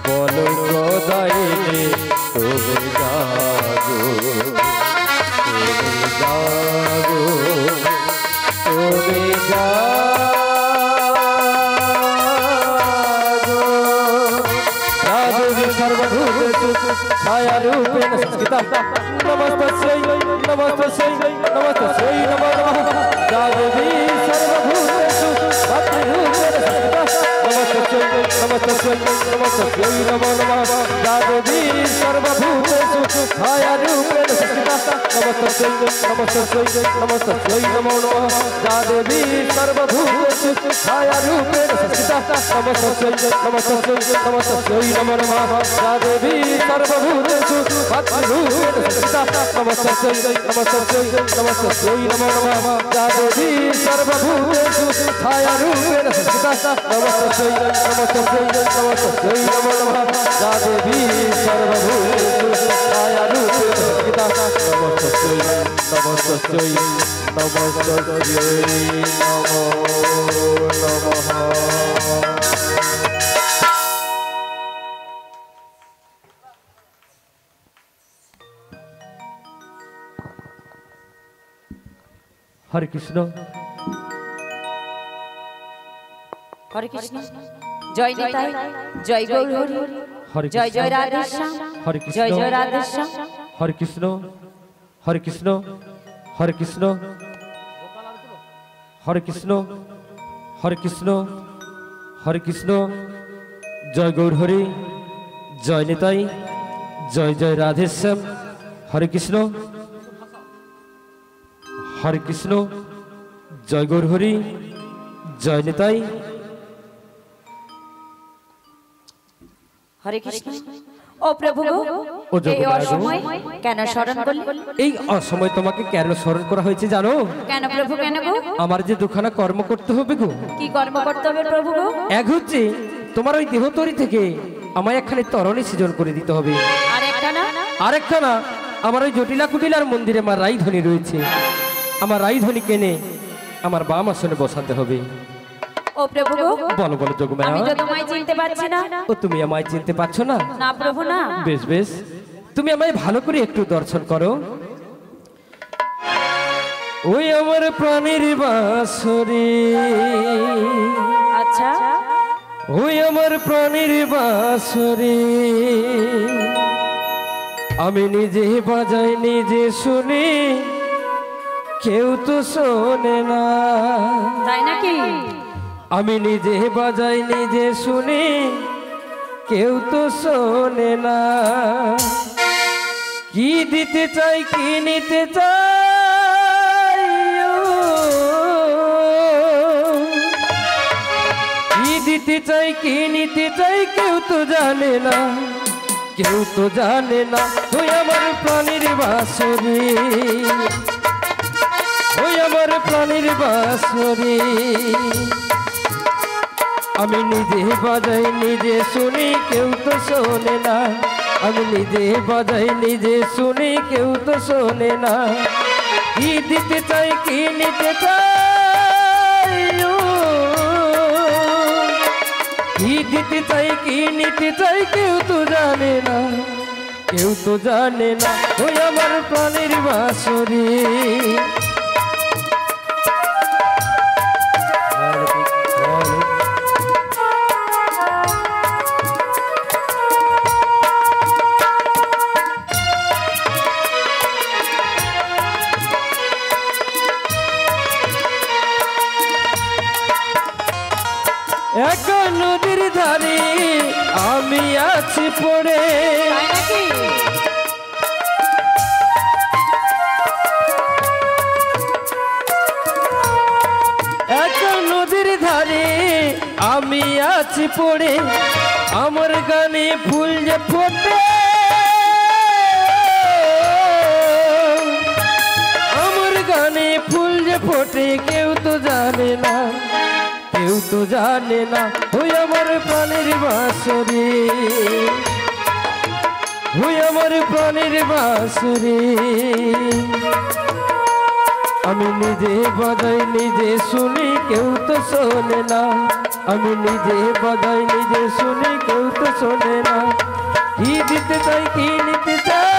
বলো সদাইনে তুমি জাগো, তুমি জাগো, তুমি জাগো। রাজী সর্বভূতেষু ছায়া রূপেণ সংস্থিতা। নমস্তস্যৈ নমস্তস্যৈ নমস্তস্যৈ নমো নমঃ। রাজী সর্বভূতেষু মাতৃরূপেণ সংস্থিতা। নমস্তস্যৈ নমস্তস্যৈ নমস্তস্যৈ নমো নমঃ। রাজী সর্বভূতেষু ছায়া রূপেণ সংস্থিতা। নমস্তস্যৈ নমস্তস্যৈ নমস্তস্যৈ নমো নমঃ। রাজী সর্বভূতেষু ছায়া রূপেণ সংস্থিতা। নমস্তস্যৈ নমস্তস্যৈ নমস্তস্যৈ নমো নমঃ। রাজী সর্বভূতেষু মাতৃরূপেণ সংস্থিতা। নমস্তস্যৈ নমস্তস্যৈ নমস্তস্যৈ নমো নমঃ। রাজী সর্বভূতেষু ছায়া রূপেণ সংস্থিতা। নমস্তস্যৈ নমস্তস্যৈ নমস্তস্যৈ নমো নমঃ। রাজী সর্বভূতেষু ছায়া রূপেণ সংস্থিতা। নমস্তস্যৈ নমস্তস্যৈ নমস্তস্যৈ নমো নমঃ। हरे कृष्ण हरे कृष्ण जय निताई जय गौर हरे जय जय राधे श्याम हरे जय जय कृष्ण राधे श्याम हरे कृष्ण हरे कृष्ण हरे कृष्ण हरे कृष्ण हरे कृष्ण हरे कृष्ण जय गौर हरि जय निताई जय जय राधे श्याम हरे कृष्ण हरे कृष्ण जय गौर हरि जय निताई। हरे कृष्ण ओ प्रभु ও এই জগন্নাথ অসময় কেন স্মরণ করলে? এই অসময় তোমাকে কেন স্মরণ করা হয়েছে জানো? কেন প্রভু কেন গো? আমার যে দুখানা কর্ম করতে হবে গো। কি কর্ম করতে হবে প্রভু গো? এক হচ্ছে তোমার ওই দেহতরি থেকে আমায় একখানে তরণী সৃজন করে দিতে হবে। আর একটা না? আরেকখানা আমার ওই জটিলা কুটিলার মন্দিরে আমার রাইধনী রয়েছে, আমার রাইধনী কেনে আমার বাম আসনে বসাতে হবে। ও প্রভু গো বলো বলো যোগমায়া। আমি তো তোমায় চিনতে পারছি না। ও তুমি আমায় চিনতে পারছো না? না প্রভু না। বেশ বেশ, তুমি আমায় ভালো করে একটু দর্শন করো। ওই আমার প্রাণীর বাঁশরি, আচ্ছা ওই আমার প্রাণীর বাঁশরি, আমি নিজে বাজাই নিজে শুনি, কেউ তো শোনে না। তাই নাকি? আমি নিজে বাজাই নিজে শুনি, কেউ তো শোনে না। কি দিতে চাই কি নিতে চাই, কি দিতে চাই কি নিতে চাই, কেউ তো জানে না, কেউ তো জানে না। তুই আমার প্রাণীর বাঁশরি, ওই আমার প্রাণীর বাঁশরি, আমি নিজে বাজাই নিজে শুনি, কেউ তো শোনে না। আমি নিজে বাজাই নিজে শুনি, কেউ তো শোনে না। কি দিতে চাই কি নিতে চাই, কি দিতে চাই কি নিতে চাই, কেউ তো জানে না, কেউ তো জানে না। ওই আমার প্রাণীর বাঁশরি। এক নদীর ধারে আমি আছি পড়ে, তাই নাকি? এক নদীর ধারে আমি আছি পড়ে, আমার গানে ফুল যে ফোটে, আমার গানে ফুল যে ফোটে, কেউ তো জানে না, কেউ তো জানে না। ওই আমার প্রাণের বাঁশরি, ওই আমার প্রাণের বাঁশরি, আমি নিজে বাজাই নিজে শুনি, কেউ তো শোনে না। আমি নিজে বাজাই নিজে শুনি কেউ তো শোনে না কি দিতে চাই কি নিতে চাই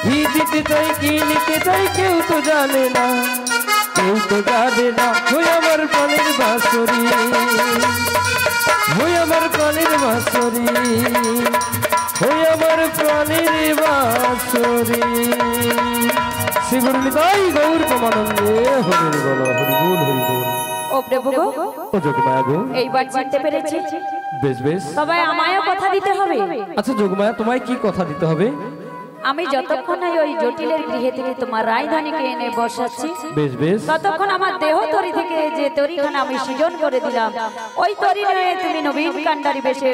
কি দিতে চাই কি নিতে চাই কেউ তো জানে না কেউ তো জানে না ওই আমার প্রাণের বাঁশরি ওই আমার প্রাণের বাঁশরি ওই আমার প্রাণের বাঁশরি শ্রী গুরু নিতাই গৌর প্রেমানন্দে হরি বল হরি বল হরি বল। ও প্রভু গো, ও যোগমায়া গো, এইবার চিনতে পেরেছি। বেশ বেশ, তবে আমায়ও কথা দিতে হবে। আচ্ছা যোগমায়া, তোমায় কি কথা দিতে হবে? আমি যতক্ষণ ওই জটিলের গৃহে থেকে তোমার রাজধানীকে এনে বসাচ্ছি, বেশ বেশ, ততক্ষণ আমার দেহ তরি থেকে যে তরিখানা আমি সৃজন করে দিলাম, ওই তরি নিয়ে তুমি নবীন কান্ডারি বেশে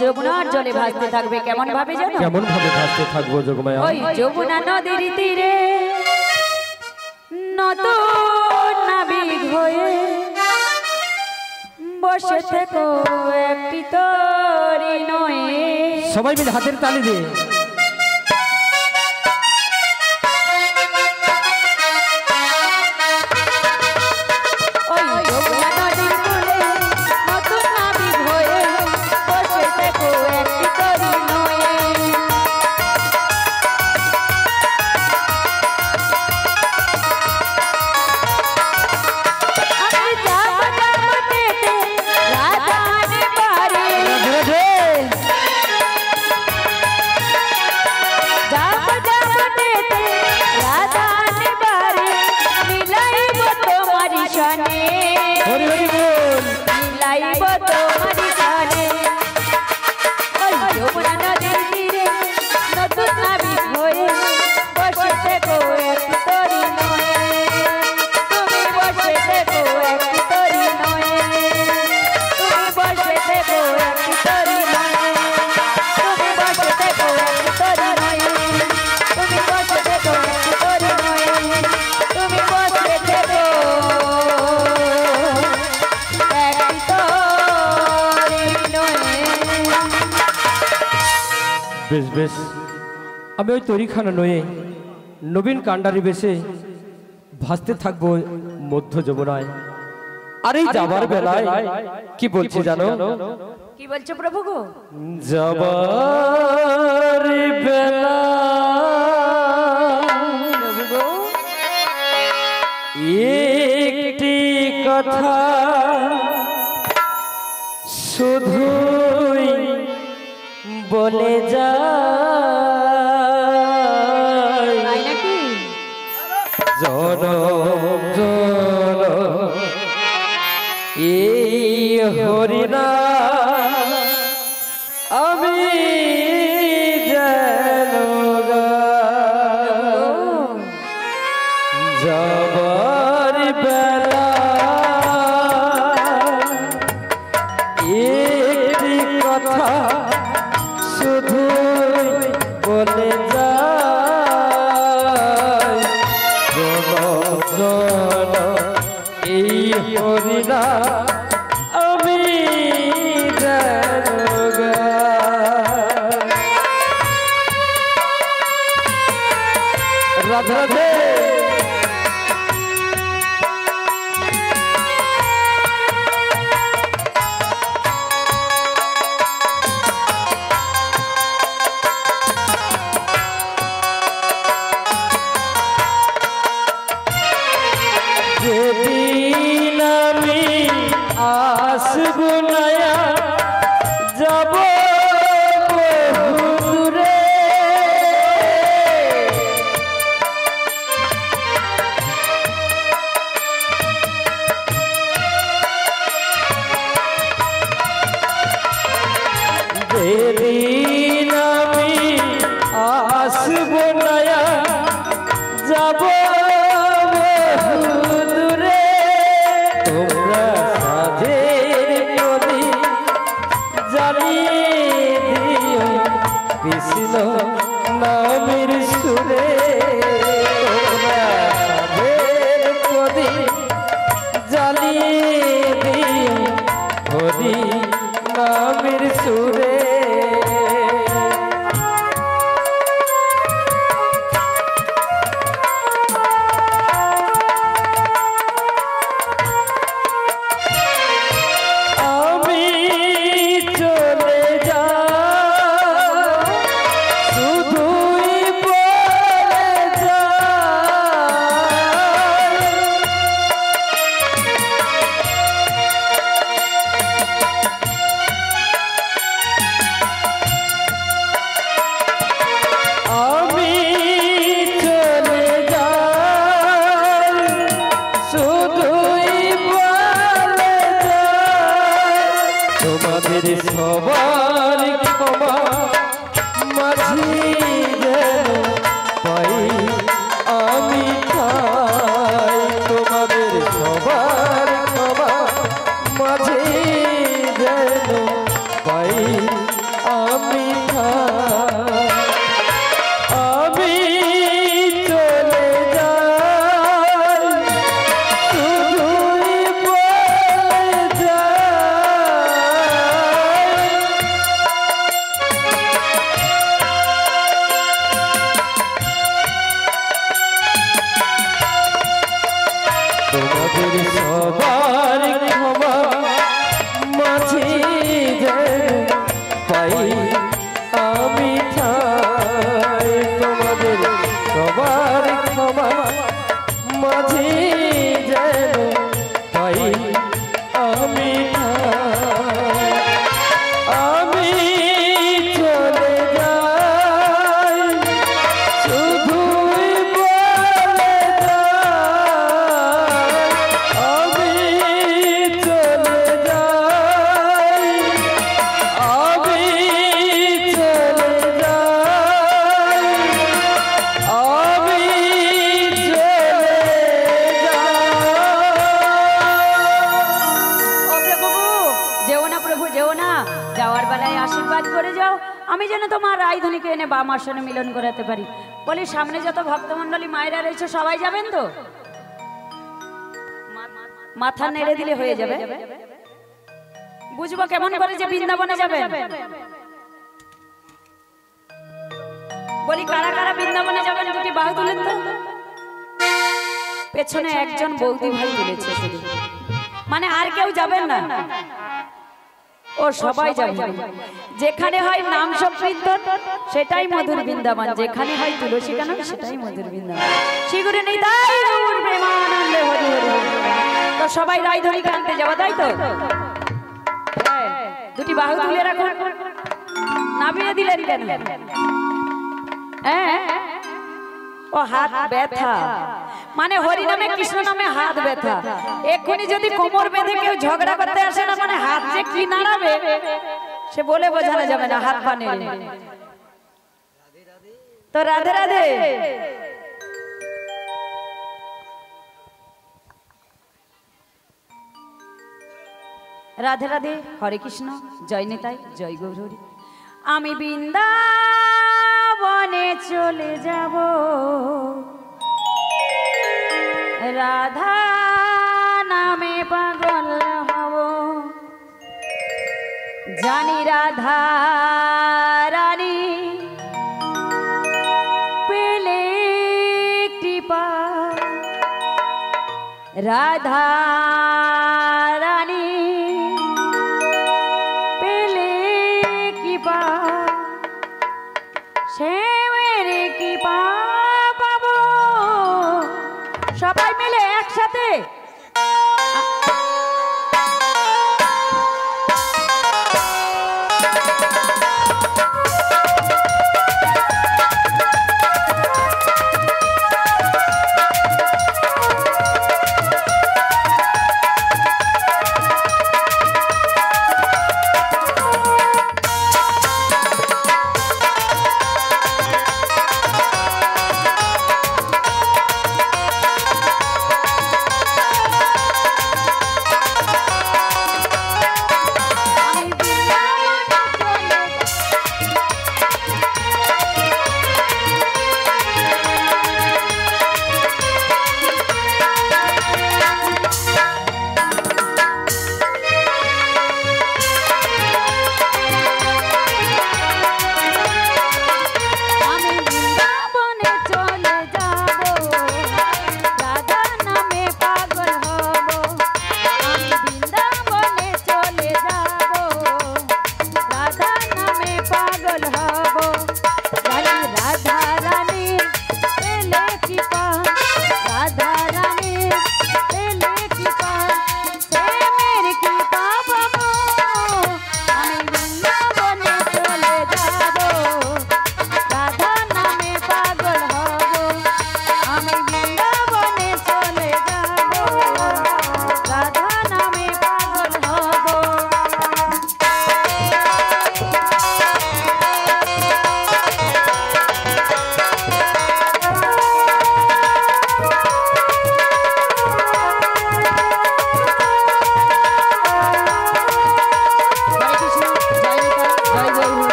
যমুনার জলে ভাসতে থাকবে। কেমন ভাবে জানো? কেমন ভাবে ভাসতে থাকবো যোগমায়া? ওই যমুনা নদীর তীরে নতুন নাবিক হয়ে বসে থেকো একটি তরি নয়। সবাই মিলে হাতের তালি দিয়ে বেশ বেশ, আমি ওই তরিখানা নয়ে নবীন কান্ডারি বেশে ভাসতে থাকবো মধ্য যমুনায়। আর এই যাবার বেলায় কি বলছি জানো? কি বলছো প্রভু গো? যাবার বেলা একটি কথা শুধুই বলে যায়, নাকি জনম জনম এই হরিনা আমি যেন যাবার বেলা একটি কথা শুধু বলে যায়, জনম জনম এই হরিনা আমি যেন রাধে রাধে। যেদিন আমি আসব নয়া যাব দূরে, যেদিন আমি আসব নয়া যাব কৃষ্ণ নামের সুরে, প্রদীপ জ্বালিয়ে দিও হরি নামের সুরে। তোমাদের সবার ক্ষমা মাঝি যেন পাই আমি ঠাই তোমাদের সবার ক্ষমা মাঝি যেন পাই আমি ঠাই আমি চলে যাই শুধুই বলে যাই তোমাদের সবার ক্ষমা মাঝি যেন পাই আমি ঠাই তোমাদের সবার ক্ষমা মাঝি যেন পাই আমি ঠাই আমি চলে যাই শুধুই বলে যাই আমি চলে যাই আমি চলে যাই আমি চলে যাই ও প্রভু যেও না প্রভু যেও না যাওয়ার বেলায় আশীর্বাদ করে যাও আমি যেন তোমার রায়ধনীকে এনে বাম আসনে মিলন করাতে পারি বলি সামনে যত ভক্তমণ্ডলী মায়েরা রয়েছে সবাই যাবেন তো মাথা নেড়ে দিলে হয়ে যাবে বুঝবো কেমন করে যে বৃন্দাবনে যাবেন বলি কারা কারা বৃন্দাবনে যাবেন দুটি বাহু তুলেন তো পেছনে একজন বৌদি ভাই তুলেছে শুধু মানে আর কেউ যাবেন না ও সবাই যাবে যেখানে হয় নাম সংকীর্তন সেটাই মধুর বৃন্দাবন যেখানে হয় তুলসী গান সেটাই মধুর বৃন্দাবন শিগুরে নেই তাই গৌর প্রেমানন্দে হরি হরি তো সবাই রায়ধনী গানতে যাওয়া তাই তো দুটি বাহু তুলে রাখুন নামিয়ে দিলেন কেন ও হাত ব্যথা মানে হরি নামে কৃষ্ণ নামে হাত ব্যথা এক্ষুনি যদি কোমর বেঁধে কেউ ঝগড়া করতে আসে না মানে হাত যে কি নাড়াবে সে বলে বোঝানো যাবে না হাত পা নেড়ে তো রাধে রাধে রাধে রাধে হরে কৃষ্ণ জয় নিতাই জয় গৌরী আমি বৃন্দাবনে চলে যাব রাধা নামে পাগল হব জানি রাধা রানী পেলে কৃপা রাধা রানী পেলে কৃপা সে মেরে কৃপা পাবো সবাই মিলে একসাথে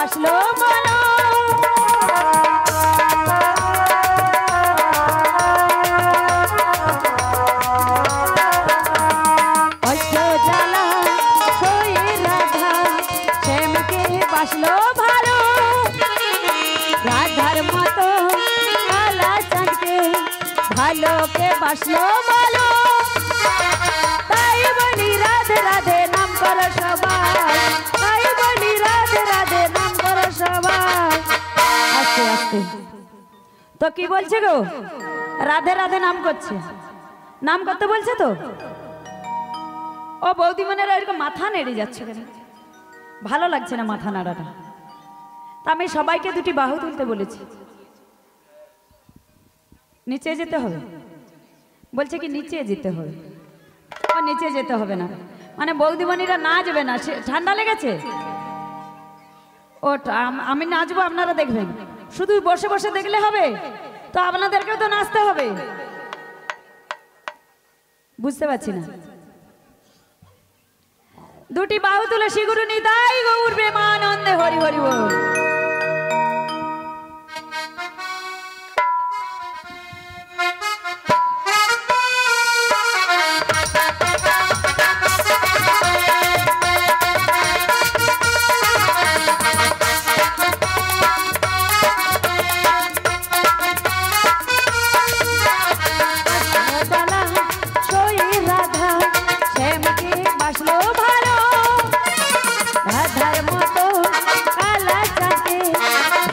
বাসলো বলো অষ্ট জ্বালা সই রাধা শ্যামকে বাসলো ভালো রাধার মতো কালা চাঁদকে ভালোকে বাসলো ভালো তাই বলি রাধে রাধে নাম করো সবাই তাই বলি রাধে রাধে নাম করো সবাই আস্তে আস্তে তো কি বলছে গো রাধে রাধে নাম করছে নাম করতে বলছে তো ও বৌদি মনেরা এরকম মাথা নেড়ে যাচ্ছে কেন ভালো লাগছে না মাথা নাড়াটা তা আমি সবাইকে দুটি বাহু তুলতে বলেছি নিচে যেতে হবে বলছে কি নিচে যেতে হবে ও নিচে যেতে হবে না মানে বৌদিমণিরা নাচবে না ঠান্ডা লেগেছে ও আমি নাচবো আপনারা দেখবেন শুধু বসে বসে দেখলে হবে তো আপনাদেরকেও তো নাচতে হবে বুঝতে পারছি না দুটি বাহু তুলে শিগুরু নিতাই গৌর প্রেমানন্দে হরি হরি বল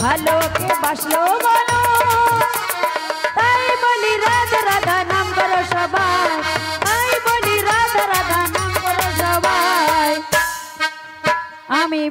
ভালোকে বাসলো বলো তাই বলি রাধা রাধা নাম করো সবাই তাই বলি রাধা রাধা নাম করো সবাই আমি